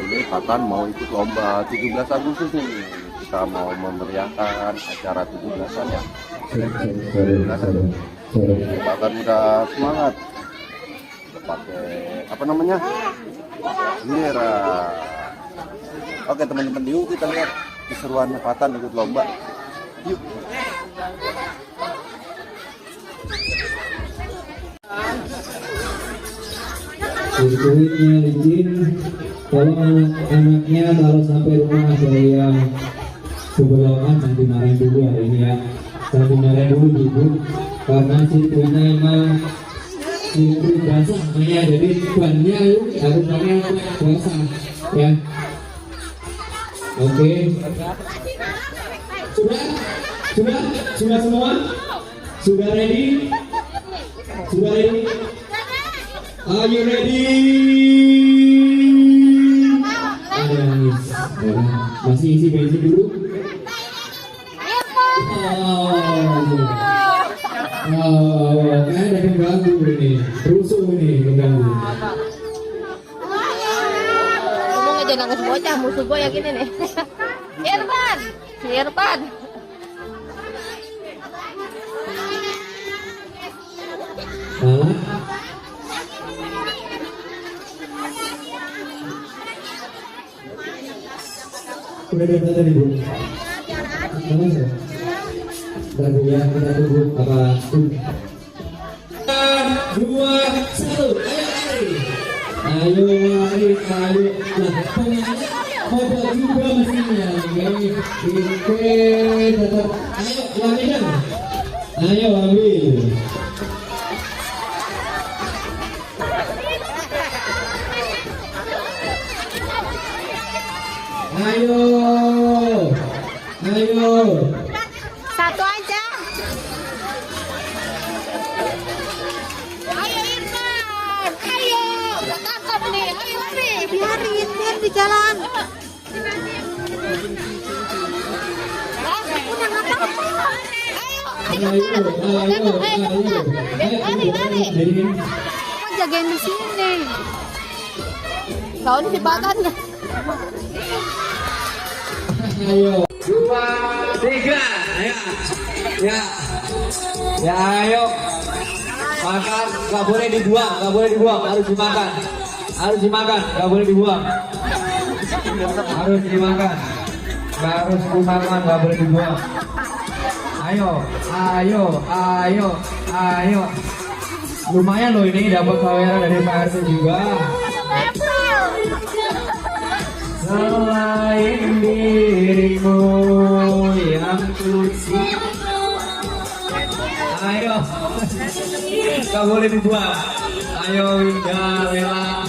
ini Patan mau ikut lomba 17 Agustus nih. Kita mau memeriahkan acara 17-an ya. 17-an. Patan udah semangat. Udah pakai apa namanya? Bendera. Oke teman-teman, yuk kita lihat keseruannya Patan ikut lomba. Yuk. Duitnya izin, kalau anak-anaknya kalau sampai rumah ada yang sebelahan nanti marahin dulu hari ini ya. Sampai marahin dulu ibu, karena situnya emang itu basah ya, jadi bannya harus pakai basah ya. Oke. Sudah semua? Sudah ready? Sudah ready? Are you ready? Masih isi bensin dulu. Kayaknya ada yang ganggu ini, rusuh ini mengganggu. Ngomong aja nangis bocah, musuh gue yakin ini. Irfan, si Irfan. Udah tadi Bu. Bentar Bu ya, kita tunggu apa? 2, 1, ayo lari. Nah, hebat juga mesinnya. Oke, tetap. Ayo lari. Ayo ambil. Ayo. Satu aja. Ayo Irfan, ayo. Tangkap nih, ayo lari. Biar di jalan. Udah nggak apa-apa. Ayo. Lari. Mau jagain di sini. Kau di Patan. Ayo. 2, 3, ya ayo makan, nggak boleh dibuang, harus dimakan, nggak boleh dibuang, harus dimakan, nggak boleh dibuang. Ayo, lumayan loh ini dapat saweran dari Pak RT juga. Selain dirimu yang kucinta, ayo, gak boleh dibuang. Ayo Winda, Lela,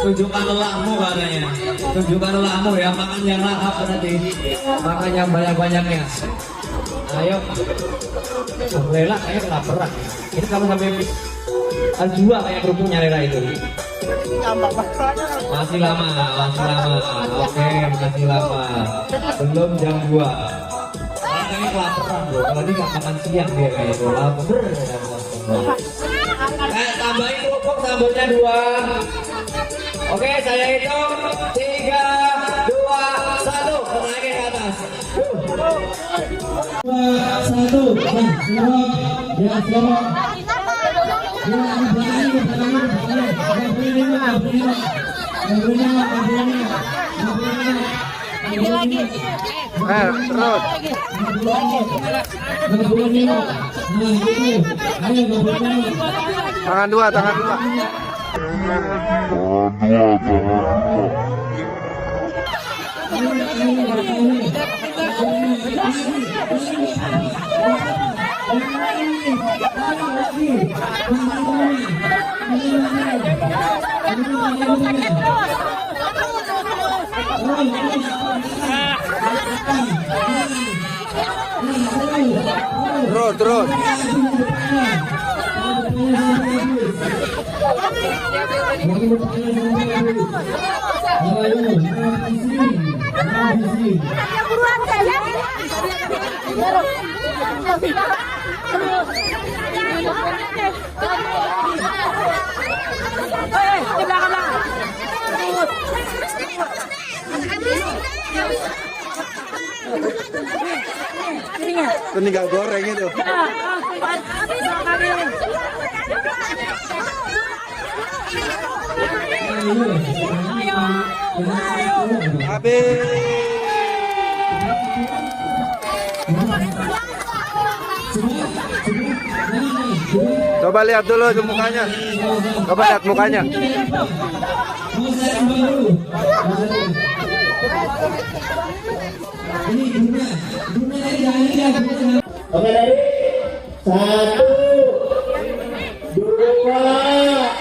tunjukkan lelahmu katanya. Tunjukkan lelahmu ya, makan yang lahap nanti. Makan yang banyak-banyaknya. Ayo, Lela kayaknya kelaparan. Ini kalau sampai Aljua kayak kerupuknya Lela itu. Masih lama. Oke, masih lama. Belum jam 2. Kayaknya kelaparan bro. Kalau dia nggak makan siang dia kayak itu lapar. Tambahin kerupuk sambelnya 2. Oke, saya hitung 3, 2, 1. Naik ke atas. 2, 1. Ya, selamat. Tangan dua. Terus. Buruan saya. Di belakang. Tinggal goreng itu. Coba lihat dulu mukanya. Coba lihat mukanya. Oke dari 1, 2,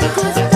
Aku